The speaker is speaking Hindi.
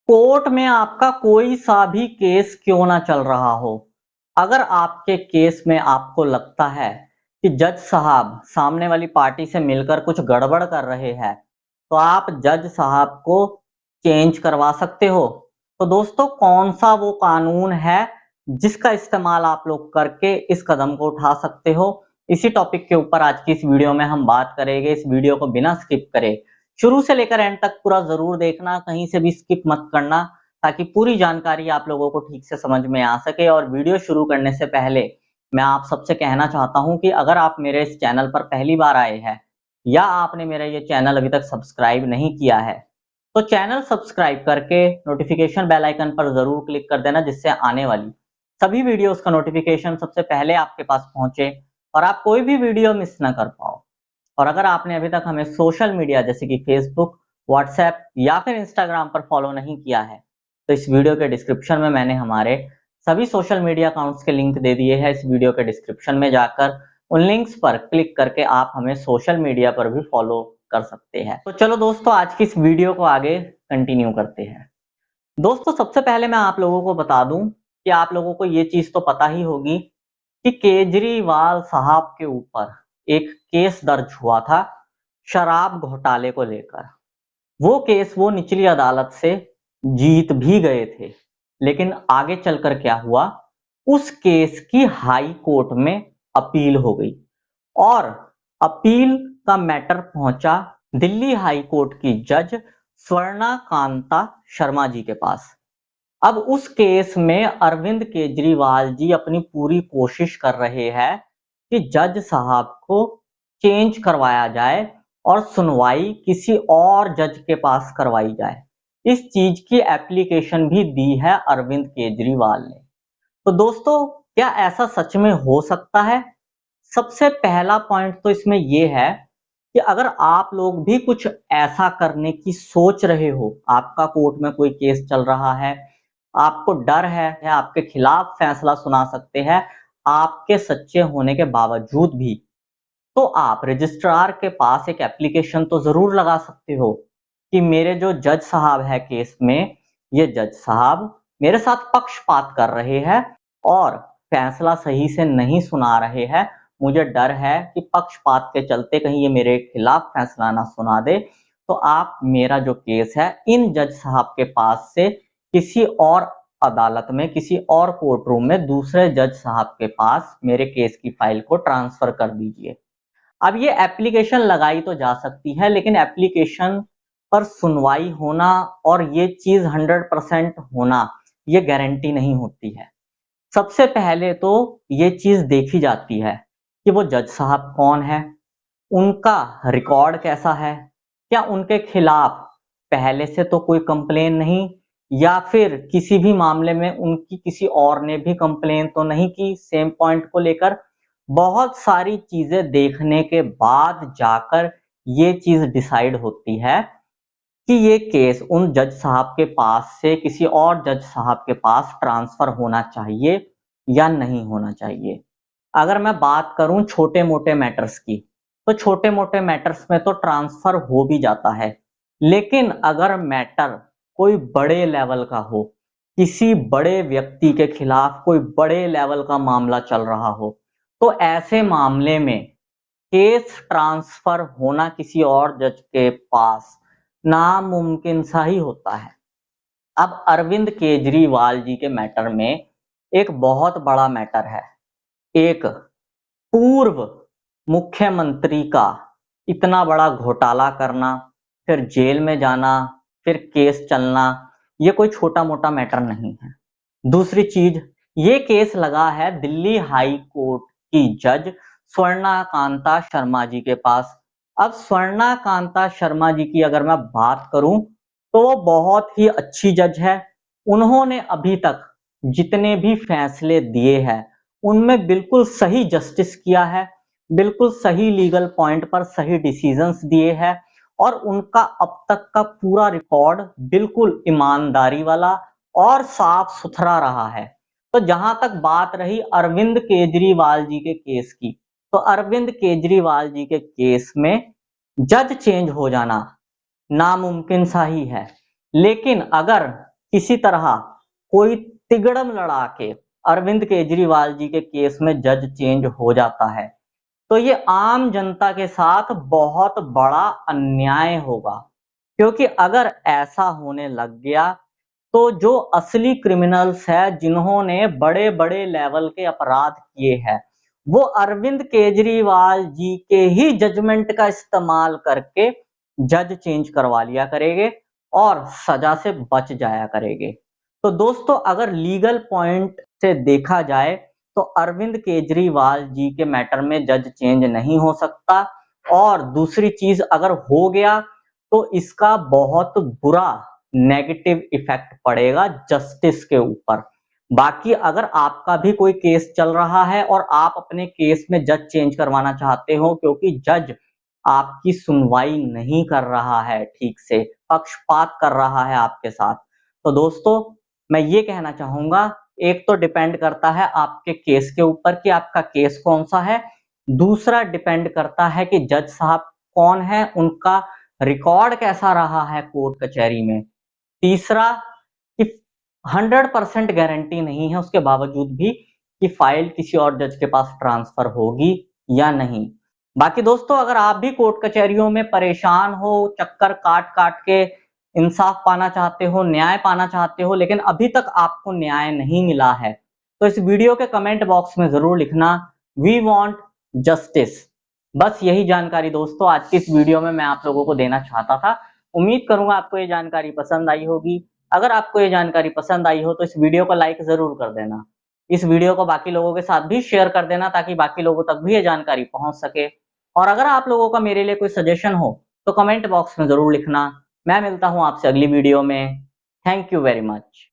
कोर्ट में आपका कोई सा भी केस क्यों ना चल रहा हो, अगर आपके केस में आपको लगता है कि जज साहब सामने वाली पार्टी से मिलकर कुछ गड़बड़ कर रहे हैं, तो आप जज साहब को चेंज करवा सकते हो। तो दोस्तों, कौन सा वो कानून है जिसका इस्तेमाल आप लोग करके इस कदम को उठा सकते हो? इसी टॉपिक के ऊपर आज की इस वीडियो में हम बात करेंगे। इस वीडियो को बिना स्किप करे शुरू से लेकर एंड तक पूरा जरूर देखना, कहीं से भी स्किप मत करना, ताकि पूरी जानकारी आप लोगों को ठीक से समझ में आ सके। और वीडियो शुरू करने से पहले मैं आप सबसे कहना चाहता हूं कि अगर आप मेरे इस चैनल पर पहली बार आए हैं या आपने मेरा ये चैनल अभी तक सब्सक्राइब नहीं किया है, तो चैनल सब्सक्राइब करके नोटिफिकेशन बेल आइकन पर जरूर क्लिक कर देना, जिससे आने वाली सभी वीडियोस का नोटिफिकेशन सबसे पहले आपके पास पहुंचे और आप कोई भी वीडियो मिस ना कर पाओ। और अगर आपने अभी तक हमें सोशल मीडिया जैसे कि फेसबुक, व्हाट्सएप या फिर इंस्टाग्राम पर फॉलो नहीं किया है, तो इस वीडियो के डिस्क्रिप्शन में मैंने हमारे सभी सोशल मीडिया अकाउंट्स के लिंक दे दिए हैं। इस वीडियो के डिस्क्रिप्शन में जाकर उन लिंक्स पर क्लिक करके आप हमें सोशल मीडिया पर भी फॉलो कर सकते हैं। तो चलो दोस्तों, आज की इस वीडियो को आगे कंटिन्यू करते हैं। दोस्तों, सबसे पहले मैं आप लोगों को बता दूं कि आप लोगों को ये चीज तो पता ही होगी कि केजरीवाल साहब के ऊपर एक केस दर्ज हुआ था शराब घोटाले को लेकर। वो केस वो निचली अदालत से जीत भी गए थे, लेकिन आगे चलकर क्या हुआ, उस केस की हाई कोर्ट में अपील हो गई और अपील का मैटर पहुंचा दिल्ली हाई कोर्ट की जज स्वर्णा कांता शर्मा जी के पास। अब उस केस में अरविंद केजरीवाल जी अपनी पूरी कोशिश कर रहे हैं कि जज साहब को चेंज करवाया जाए और सुनवाई किसी और जज के पास करवाई जाए। इस चीज की एप्लीकेशन भी दी है अरविंद केजरीवाल ने। तो दोस्तों, क्या ऐसा सच में हो सकता है? सबसे पहला पॉइंट तो इसमें यह है कि अगर आप लोग भी कुछ ऐसा करने की सोच रहे हो, आपका कोर्ट में कोई केस चल रहा है, आपको डर है आपके खिलाफ फैसला सुना सकते हैं आपके सच्चे होने के बावजूद भी, तो आप रजिस्ट्रार के पास एक एप्लीकेशन तो जरूर लगा सकते हो कि मेरे जो जज साहब है केस में, ये जज साहब मेरे साथ पक्षपात कर रहे हैं और फैसला सही से नहीं सुना रहे हैं। मुझे डर है कि पक्षपात के चलते कहीं ये मेरे खिलाफ फैसला ना सुना दे, तो आप मेरा जो केस है इन जज साहब के पास से किसी और अदालत में, किसी और कोर्ट रूम में दूसरे जज साहब के पास मेरे केस की फाइल को ट्रांसफर कर दीजिए। अब ये एप्लीकेशन लगाई तो जा सकती है, लेकिन एप्लीकेशन पर सुनवाई होना और ये चीज 100% होना, ये गारंटी नहीं होती है। सबसे पहले तो ये चीज देखी जाती है कि वो जज साहब कौन है, उनका रिकॉर्ड कैसा है, क्या उनके खिलाफ पहले से तो कोई कंप्लेन नहीं, या फिर किसी भी मामले में उनकी किसी और ने भी कंप्लेन तो नहीं की सेम पॉइंट को लेकर। बहुत सारी चीजें देखने के बाद जाकर ये चीज डिसाइड होती है कि ये केस उन जज साहब के पास से किसी और जज साहब के पास ट्रांसफर होना चाहिए या नहीं होना चाहिए। अगर मैं बात करूं छोटे मोटे मैटर्स की, तो छोटे मोटे मैटर्स में तो ट्रांसफर हो भी जाता है, लेकिन अगर मैटर कोई बड़े लेवल का हो, किसी बड़े व्यक्ति के खिलाफ कोई बड़े लेवल का मामला चल रहा हो, तो ऐसे मामले में केस ट्रांसफर होना किसी और जज के पास नामुमकिन सा ही होता है। अब अरविंद केजरीवाल जी के मैटर में एक बहुत बड़ा मैटर है। एक पूर्व मुख्यमंत्री का इतना बड़ा घोटाला करना, फिर जेल में जाना, फिर केस चलना, ये कोई छोटा मोटा मैटर नहीं है। दूसरी चीज, ये केस लगा है दिल्ली हाई कोर्ट की जज स्वर्णा कांता शर्मा जी के पास। अब स्वर्णा कांता शर्मा जी की अगर मैं बात करूं, तो वो बहुत ही अच्छी जज है। उन्होंने अभी तक जितने भी फैसले दिए हैं उनमें बिल्कुल सही जस्टिस किया है, बिल्कुल सही लीगल पॉइंट पर सही डिसीजंस दिए हैं, और उनका अब तक का पूरा रिकॉर्ड बिल्कुल ईमानदारी वाला और साफ सुथरा रहा है। तो जहां तक बात रही अरविंद केजरीवाल जी के केस की, तो अरविंद केजरीवाल जी के केस में जज चेंज हो जाना नामुमकिन सा ही है। लेकिन अगर किसी तरह कोई तिगड़म लड़ा के अरविंद केजरीवाल जी के केस में जज चेंज हो जाता है, तो ये आम जनता के साथ बहुत बड़ा अन्याय होगा। क्योंकि अगर ऐसा होने लग गया तो जो असली क्रिमिनल्स है, जिन्होंने बड़े बड़े लेवल के अपराध किए हैं, वो अरविंद केजरीवाल जी के ही जजमेंट का इस्तेमाल करके जज चेंज करवा लिया करेंगे और सजा से बच जाया करेंगे। तो दोस्तों, अगर लीगल पॉइंट से देखा जाए तो अरविंद केजरीवाल जी के मैटर में जज चेंज नहीं हो सकता, और दूसरी चीज, अगर हो गया तो इसका बहुत बुरा नेगेटिव इफेक्ट पड़ेगा जस्टिस के ऊपर। बाकी अगर आपका भी कोई केस चल रहा है और आप अपने केस में जज चेंज करवाना चाहते हो क्योंकि जज आपकी सुनवाई नहीं कर रहा है ठीक से, पक्षपात कर रहा है आपके साथ, तो दोस्तों मैं ये कहना चाहूंगा, एक तो डिपेंड करता है आपके केस के ऊपर कि आपका केस कौन सा है, दूसरा डिपेंड करता है कि जज साहब कौन है, उनका रिकॉर्ड कैसा रहा है कोर्ट कचहरी में, तीसरा कि 100% गारंटी नहीं है उसके बावजूद भी कि फाइल किसी और जज के पास ट्रांसफर होगी या नहीं। बाकी दोस्तों, अगर आप भी कोर्ट कचहरियों में परेशान हो, चक्कर काट काट के इंसाफ पाना चाहते हो, न्याय पाना चाहते हो, लेकिन अभी तक आपको न्याय नहीं मिला है, तो इस वीडियो के कमेंट बॉक्स में जरूर लिखना, वी वांट जस्टिस। बस यही जानकारी दोस्तों आज की इस वीडियो में मैं आप लोगों को देना चाहता था। उम्मीद करूंगा आपको ये जानकारी पसंद आई होगी। अगर आपको ये जानकारी पसंद आई हो तो इस वीडियो को लाइक जरूर कर देना। इस वीडियो को बाकी लोगों के साथ भी शेयर कर देना ताकि बाकी लोगों तक भी ये जानकारी पहुंच सके। और अगर आप लोगों का मेरे लिए कोई सजेशन हो तो कमेंट बॉक्स में जरूर लिखना। मैं मिलता हूं आपसे अगली वीडियो में। Thank you very much.